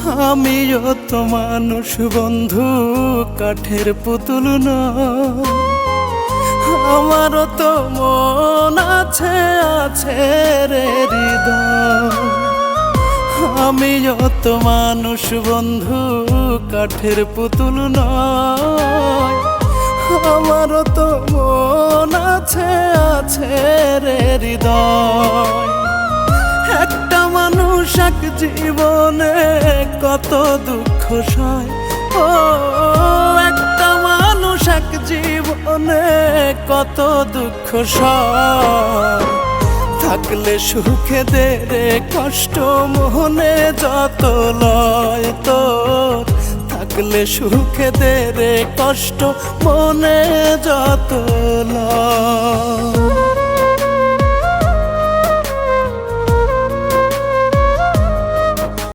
আমিও তো মানুষ বন্ধু, কাঠের পুতুল না। আমারও তো মন আছে, আছে রে হৃদয়। আমিও তো মানুষ বন্ধু, কাঠের পুতুল নয়। আমারও তো মন আছে, আছে রে হৃদয়। একটা মানুষ এক জীবনে কত দুঃখ সয়। ও একটা মানুষ এক জীবনে কত দুঃখ সয়। থাকলে সুখে দে রে কষ্ট, মনে যত লয় তোর। থাকলে সুখে দে রে কষ্ট, মনে যত লয়।